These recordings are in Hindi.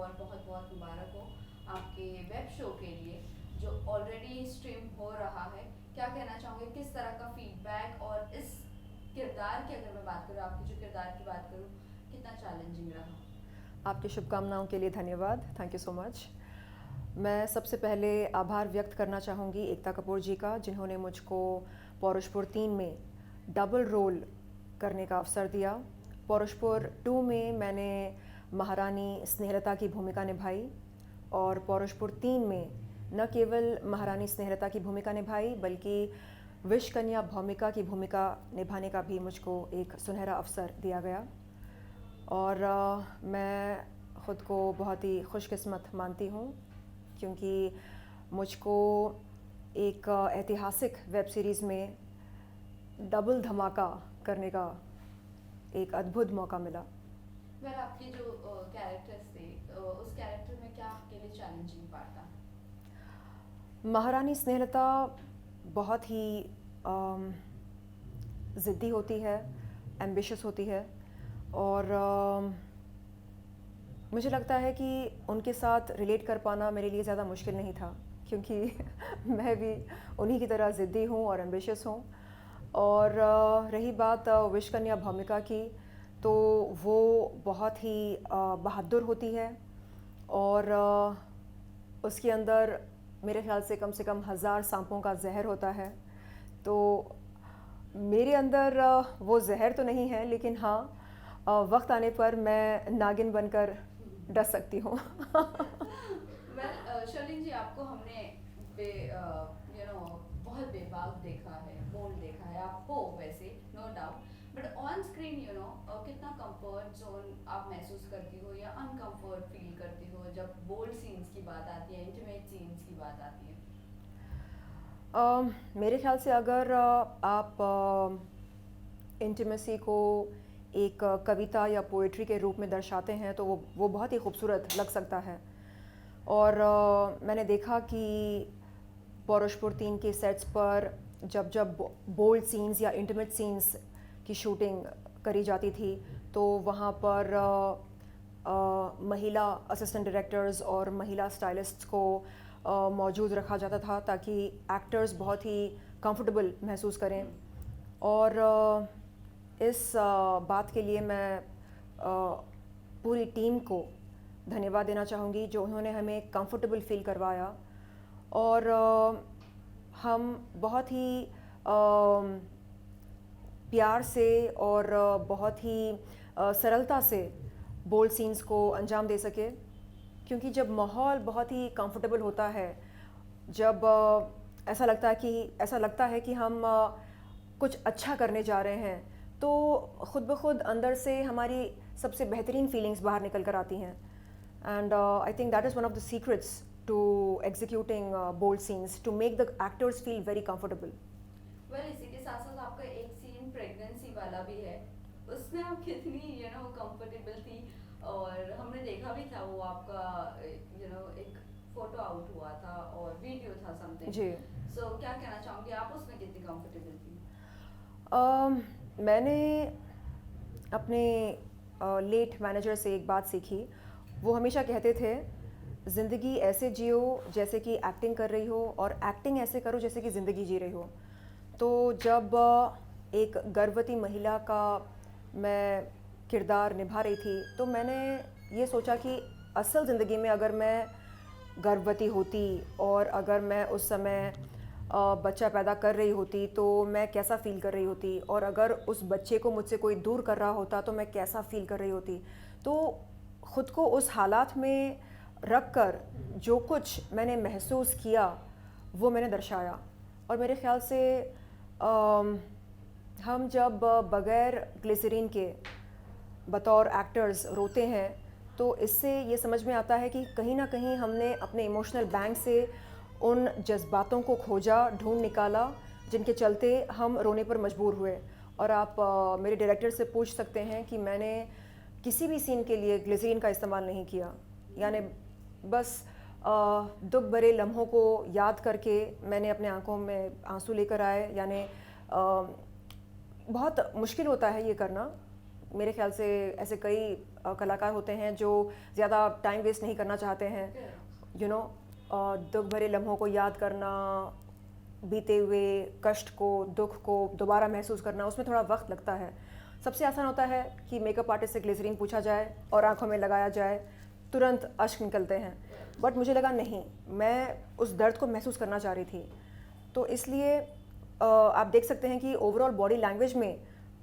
और बहुत बहुत मुबारक हो आपके वेब शो के लिए जो ऑलरेडी स्ट्रीम हो रहा है। क्या कहना चाहोगे, किस तरह का फीडबैक, और इस किरदार की अगर मैं बात करूँ, आपके जो किरदार की बात करूँ, कितना चैलेंजिंग रहा? आपकी शुभकामनाओं के लिए धन्यवाद। Thank you so much. मैं सबसे पहले आभार व्यक्त करना चाहूँगी एकता कपूर जी का, जिन्होंने मुझको पौरुषपुर 3 में डबल रोल करने का अवसर दिया। पौरुषपुर 2 में मैंने महारानी स्नेहलता की भूमिका निभाई और पौरुषपुर 3 में न केवल महारानी स्नेहलता की भूमिका निभाई बल्कि विष कन्या भौमिका की भूमिका निभाने का भी मुझको एक सुनहरा अवसर दिया गया। और मैं ख़ुद को बहुत ही खुशकिस्मत मानती हूँ क्योंकि मुझको एक ऐतिहासिक वेब सीरीज़ में डबल धमाका करने का एक अद्भुत मौका मिला। वेल, आपके जो कैरेक्टर्स थे, उस कैरेक्टर में क्या आपके लिए चैलेंजिंग पार्ट था? महारानी स्नेहलता बहुत ही ज़िद्दी होती है, एम्बिशियस होती है और मुझे लगता है कि उनके साथ रिलेट कर पाना मेरे लिए ज़्यादा मुश्किल नहीं था क्योंकि मैं भी उन्हीं की तरह ज़िद्दी हूँ और एम्बिशियस हूँ। और रही बात विष कन्या भूमिका की, तो वो बहुत ही बहादुर होती है और उसके अंदर मेरे ख्याल से कम 1000 सांपों का जहर होता है। तो मेरे अंदर वो जहर तो नहीं है, लेकिन हाँ, वक्त आने पर मैं नागिन बनकर डस सकती हूँ। वेल, शर्लिन जी, आपको हमने बहुत बेबाक देखा है, बोल्ड देखा है, आप हो वैसे, no doubt, but on screen कितना कंफर्ट जोन आप महसूस करती हो या अनकंफर्ट फील करती हो जब बोल्ड सीन्स की बात आती है, इंटीमेट सीन्स की बात आती है? मेरे ख्याल से अगर आप इंटीमेसी को एक कविता या पोइट्री के रूप में दर्शाते हैं तो वो बहुत ही खूबसूरत लग सकता है। और मैंने देखा कि पौरुषपुर 3 के सेट्स पर जब बोल्ड सीन्स या इंटीमेट सीन्स की शूटिंग करी जाती थी तो वहाँ पर महिला असिस्टेंट डायरेक्टर्स और महिला स्टाइलिस्ट्स को मौजूद रखा जाता था ताकि एक्टर्स बहुत ही कंफर्टेबल महसूस करें। और इस बात के लिए मैं पूरी टीम को धन्यवाद देना चाहूँगी जो उन्होंने हमें कंफर्टेबल फील करवाया। और हम बहुत ही प्यार से और बहुत ही सरलता से बोल्ड सीन्स को अंजाम दे सके, क्योंकि जब माहौल बहुत ही कंफर्टेबल होता है, जब ऐसा लगता है कि हम कुछ अच्छा करने जा रहे हैं, तो ख़ुद ब खुद अंदर से हमारी सबसे बेहतरीन फीलिंग्स बाहर निकल कर आती हैं। And I think that is one of the secrets to executing bold scenes, to make the actors feel very comfortable. Well, इसी के साथ साथ आपका एक सीन प्रेगनेंसी वाला भी है, उसमें आप कितनी कंफर्टेबल थी? और हमने देखा भी था वो आपका एक फोटो आउट हुआ था और वीडियो था समथिंग। जी। सो क्या कहना चाहूँगी, आप उसमें कितनी कंफर्टेबल थी? मैंने अपने लेट मैनेजर से एक बात सीखी। वो हमेशा कहते थे, ज़िंदगी ऐसे जियो जैसे कि एक्टिंग कर रही हो और एक्टिंग ऐसे करो जैसे कि ज़िंदगी जी रही हो। तो जब एक गर्भवती महिला का मैं किरदार निभा रही थी तो मैंने ये सोचा कि असल ज़िंदगी में अगर मैं गर्भवती होती और अगर मैं उस समय बच्चा पैदा कर रही होती तो मैं कैसा फ़ील कर रही होती, और अगर उस बच्चे को मुझसे कोई दूर कर रहा होता तो मैं कैसा फ़ील कर रही होती। तो ख़ुद को उस हालात में रख कर जो कुछ मैंने महसूस किया वो मैंने दर्शाया। और मेरे ख़्याल से हम जब बग़ैर ग्लिसरीन के बतौर एक्टर्स रोते हैं तो इससे ये समझ में आता है कि कहीं ना कहीं हमने अपने इमोशनल बैंक से उन जज्बातों को खोजा, ढूंढ निकाला, जिनके चलते हम रोने पर मजबूर हुए। और आप मेरे डायरेक्टर से पूछ सकते हैं कि मैंने किसी भी सीन के लिए ग्लिसरीन का इस्तेमाल नहीं किया, यानी बस दुख भरे लम्हों को याद करके मैंने अपने आंखों में आंसू लेकर आए। यानी बहुत मुश्किल होता है ये करना, मेरे ख्याल से ऐसे कई कलाकार होते हैं जो ज़्यादा टाइम वेस्ट नहीं करना चाहते हैं, यू नो, दुख भरे लम्हों को याद करना, बीते हुए कष्ट को, दुख को दोबारा महसूस करना, उसमें थोड़ा वक्त लगता है। सबसे आसान होता है कि मेकअप आर्टिस्ट से ग्लिसरीन पूछा जाए और आंखों में लगाया जाए, तुरंत अश्क निकलते हैं। बट मुझे लगा नहीं, मैं उस दर्द को महसूस करना चाह रही थी, तो इसलिए आप देख सकते हैं कि ओवरऑल बॉडी लैंग्वेज में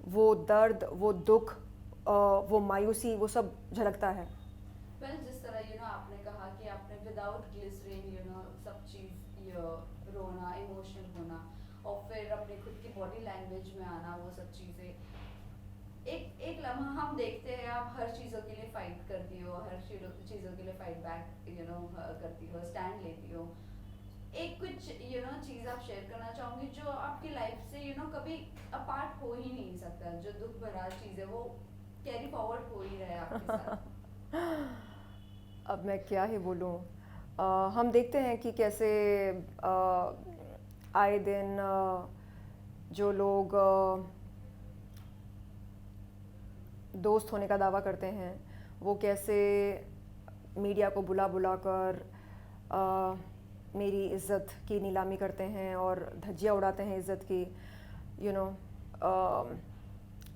वो दर्द, वो दुख, वो मायूसी, वो सब झलकता है। वेल, जिस तरह आपने कहा कि आपने विदाउट ग्लिसरीन सब चीज़ रोना, इमोशनल होना और फिर अपने खुद की बॉडी लैंग्वेज में आना, वो सब चीज़ें एक एक लम्हा हम देखते हैं आप हर चीज़ों के लिए फाइट करती हो, हर चीज़ों के लिए फाइट बैक करती हो, स्टैंड लेती हो। एक कुछ चीज़ आप शेयर करना चाहूँगी जो आपकी लाइफ से कभी अपार्ट हो ही नहीं सकता, जो दुख भरा चीज़ है वो कैरी फॉरवर्ड हो ही रहा है आपके साथ। अब मैं क्या ही बोलूँ। हम देखते हैं कि कैसे आए दिन जो लोग दोस्त होने का दावा करते हैं, वो कैसे मीडिया को बुला बुला कर मेरी इज़्ज़त की नीलामी करते हैं और धज्जियाँ उड़ाते हैं इज़्ज़त की,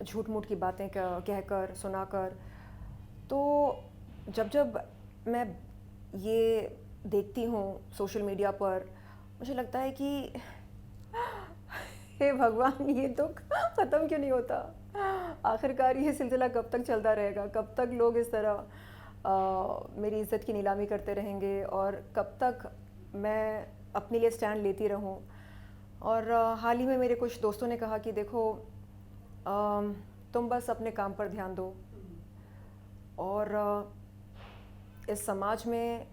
झूठ मूठ की बातें कहकर, सुनाकर। तो जब जब मैं ये देखती हूँ सोशल मीडिया पर, मुझे लगता है कि हे भगवान, ये दुख ख़त्म क्यों नहीं होता? आखिरकार ये सिलसिला कब तक चलता रहेगा? कब तक लोग इस तरह मेरी इज़्ज़त की नीलामी करते रहेंगे और कब तक मैं अपने लिए स्टैंड लेती रहूं? और हाल ही में मेरे कुछ दोस्तों ने कहा कि देखो, तुम बस अपने काम पर ध्यान दो, और इस समाज में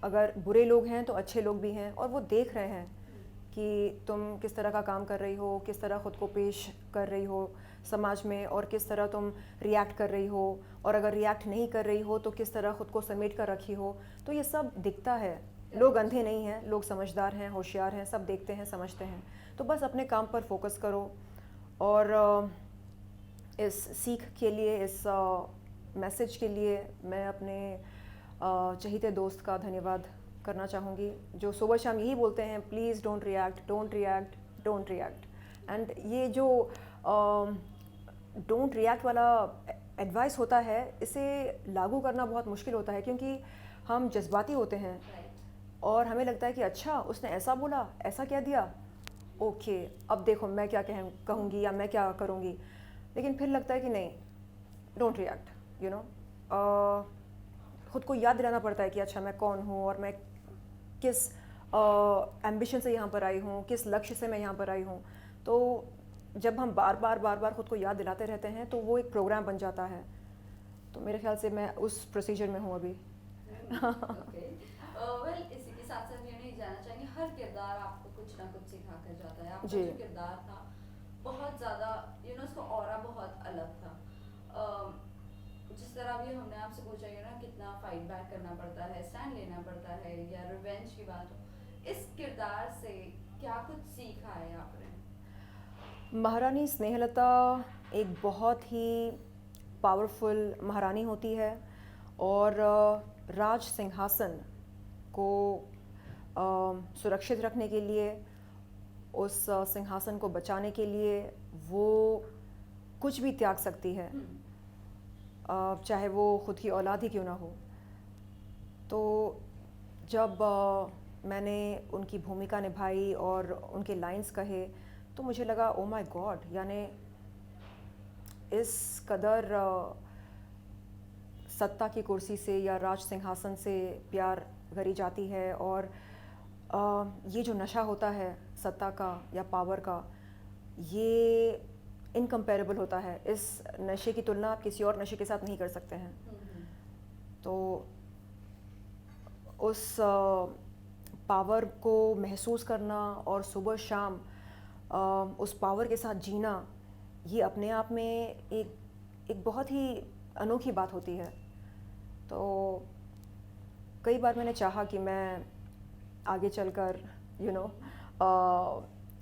अगर बुरे लोग हैं तो अच्छे लोग भी हैं, और वो देख रहे हैं कि तुम किस तरह का काम कर रही हो, किस तरह ख़ुद को पेश कर रही हो समाज में, और किस तरह तुम रिएक्ट कर रही हो, और अगर रिएक्ट नहीं कर रही हो तो किस तरह ख़ुद को समेट कर रखी हो। तो ये सब दिखता है। लोग अंधे नहीं हैं, लोग समझदार हैं, होशियार हैं, सब देखते हैं, समझते हैं। तो बस अपने काम पर फोकस करो। और इस सीख के लिए, इस मैसेज के लिए मैं अपने चहीते दोस्त का धन्यवाद करना चाहूँगी, जो सुबह शाम यही बोलते हैं, please don't react, don't react, don't react. And ये जो डोंट रिएक्ट वाला एडवाइस होता है, इसे लागू करना बहुत मुश्किल होता है, क्योंकि हम जज्बाती होते हैं और हमें लगता है कि अच्छा, उसने ऐसा बोला, ऐसा कह दिया, ओके, अब देखो मैं क्या कहूँगी या मैं क्या करूँगी। लेकिन फिर लगता है कि नहीं, डोंट रिएक्ट, ख़ुद को याद दिलाना पड़ता है कि अच्छा, मैं कौन हूँ और मैं किस एम्बिशन से यहाँ पर आई हूँ, किस लक्ष्य से मैं यहाँ पर आई हूँ। तो जब हम बार बार ख़ुद को याद दिलाते रहते हैं तो वो एक प्रोग्राम बन जाता है। तो मेरे ख्याल से मैं उस प्रोसीजर में हूँ अभी। वेल, इसी के साथ साथ ये नहीं जानना चाहेंगे, हर किरदार आपको कुछ ना कुछ सिखा कर जाता है। आपका जो किरदार था बहुत ज़्यादा उसका ऑरा बहुत अलग था। जिस तरह भी हमने आपसे पूछा कितना फाइट बैक करना पड़ता है, स्टैंड लेना पड़ता है, या रिवेंज की बात हो, इस किरदार से क्या कुछ सीखा है आपने? महारानी स्नेहलता एक बहुत ही पावरफुल महारानी होती है, और राज सिंहासन को सुरक्षित रखने के लिए, उस सिंहासन को बचाने के लिए वो कुछ भी त्याग सकती है, चाहे वो खुद की औलाद ही क्यों ना हो। तो जब मैंने उनकी भूमिका निभाई और उनके लाइंस कहे, तो मुझे लगा ओ माय गॉड, यानी इस कदर सत्ता की कुर्सी से या राज सिंहासन से प्यार करी जाती है, और ये जो नशा होता है सत्ता का या पावर का, ये इनकम्पेरेबल होता है। इस नशे की तुलना आप किसी और नशे के साथ नहीं कर सकते हैं। तो उस पावर को महसूस करना और सुबह शाम उस पावर के साथ जीना, ये अपने आप में एक बहुत ही अनोखी बात होती है। तो कई बार मैंने चाहा कि मैं आगे चलकर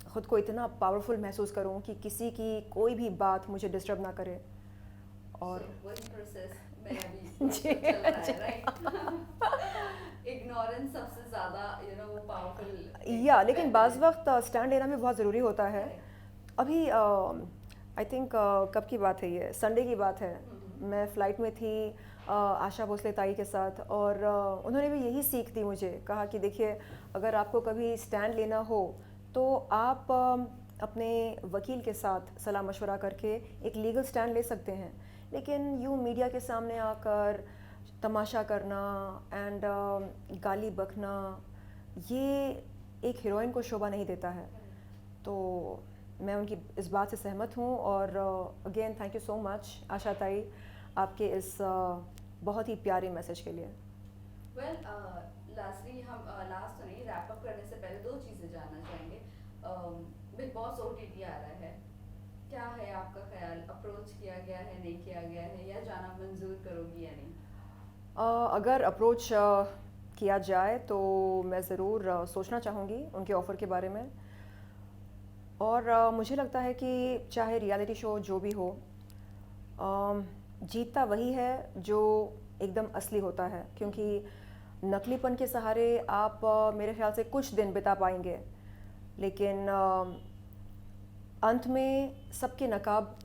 ख़ुद को इतना पावरफुल महसूस करूं कि किसी की कोई भी बात मुझे डिस्टर्ब ना करे, और वही प्रोसेस में अभी जी, चल रहा जी। है, राइट? इग्नोरेंस सबसे ज्यादा वो पावरफुल या लेकिन बाज़ वक्त स्टैंड लेना भी बहुत ज़रूरी होता है। करेक्ट। अभी आई थिंक कब की बात है, ये संडे की बात है। मैं फ़्लाइट में थी आशा भोसले ताई के साथ, और उन्होंने भी यही सीख दी मुझे। कहा कि देखिए, अगर आपको कभी स्टैंड लेना हो तो आप अपने वकील के साथ सलाह मशवरा करके एक लीगल स्टैंड ले सकते हैं, लेकिन यूँ मीडिया के सामने आकर तमाशा करना एंड गाली बकना, ये एक हीरोइन को शोभा नहीं देता है। तो मैं उनकी इस बात से सहमत हूँ। और again thank you so much Asha Tai, आपके इस बहुत ही प्यारे मैसेज के लिए। वेल, लास्टली हम लास्ट तो नहीं, रैप अप करने से पहले दो चीजें जानना चाहेंगे। बिग बॉस ओटीटी आ रहा है, क्या है आपका ख्याल? अप्रोच किया गया है, नहीं किया गया है, या जाना मंजूर करोगी या नहीं? अगर अप्रोच किया जाए तो मैं ज़रूर सोचना चाहूँगी उनके ऑफ़र के बारे में। और मुझे लगता है कि चाहे रियलिटी शो जो भी हो, जीतता वही है जो एकदम असली होता है, क्योंकि नकलीपन के सहारे आप मेरे ख्याल से कुछ दिन बिता पाएंगे, लेकिन अंत में सबके नकाब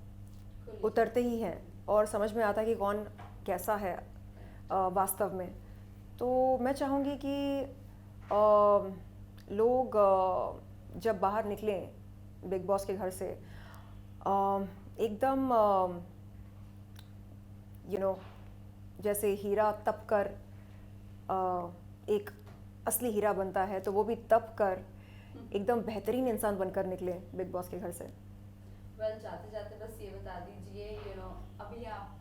उतरते ही हैं और समझ में आता है कि कौन कैसा है वास्तव में। तो मैं चाहूँगी कि लोग जब बाहर निकलें बिग बॉस के घर से, एकदम जैसे हीरा तप कर एक असली हीरा बनता है, तो वो भी तप कर एकदम बेहतरीन इंसान बनकर निकले बिग बॉस के घर से। वेल, जाते जाते बस ये बता दीजिए, अभी आपकी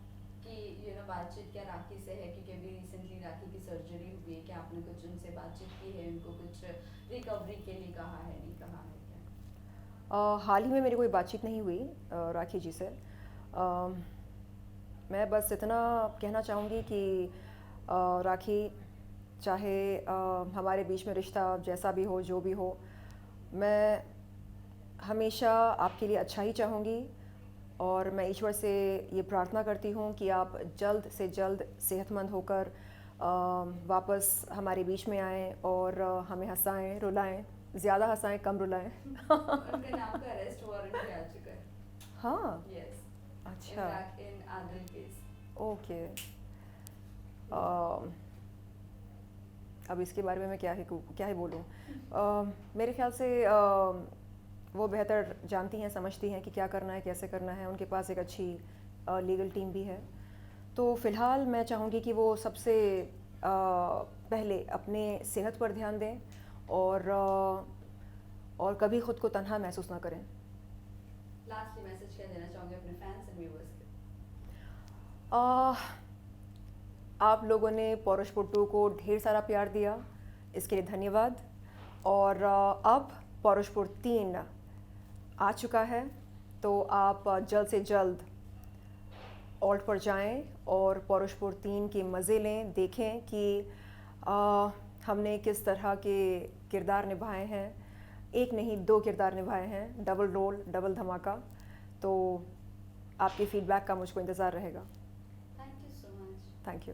बातचीत क्या राखी से है? क्योंकि अभी रिसेंटली राखी की सर्जरी हुई है, क्या आपने कुछ उनसे बातचीत की है? उनको कुछ रिकवरी के लिए कहा है, नहीं कहा है क्या? हाल ही में मेरी कोई बातचीत नहीं हुई राखी जी से। मैं बस इतना कहना चाहूँगी कि राखी, चाहे हमारे बीच में रिश्ता जैसा भी हो, जो भी हो, मैं हमेशा आपके लिए अच्छा ही चाहूँगी। और मैं ईश्वर से ये प्रार्थना करती हूँ कि आप जल्द से जल्द सेहतमंद होकर वापस हमारे बीच में आएँ और हमें हंसाएं, रुलाएं। ज़्यादा हंसाएं, कम रुलाएं। उनके नाम का अरेस्ट वारंट भी आ चुका है। हाँ, यस, अच्छा, इन आदिल केस। ओके। अब इसके बारे में मैं क्या ही बोलूँ। मेरे ख्याल से वो बेहतर जानती हैं, समझती हैं कि क्या करना है, कैसे करना है। उनके पास एक अच्छी लीगल टीम भी है। तो फ़िलहाल मैं चाहूँगी कि वो सबसे पहले अपने सेहत पर ध्यान दें और कभी ख़ुद को तन्हा महसूस ना करें। लास्टली मैसेज क्या देना चाहोगे अपने फैंस एंड व्यूअर्स के? आप लोगों ने पौरुष पुट्टू को ढेर सारा प्यार दिया, इसके लिए धन्यवाद। और अब पौरुषपुर 3 आ चुका है, तो आप जल्द से जल्द ऑल्ट पर जाएं और पौरुषपुर 3 के मज़े लें, देखें कि हमने किस तरह के किरदार निभाए हैं। एक नहीं, 2 किरदार निभाए हैं, डबल रोल, डबल धमाका। तो आपके फीडबैक का मुझको इंतज़ार रहेगा। Thank you so much. Thank you.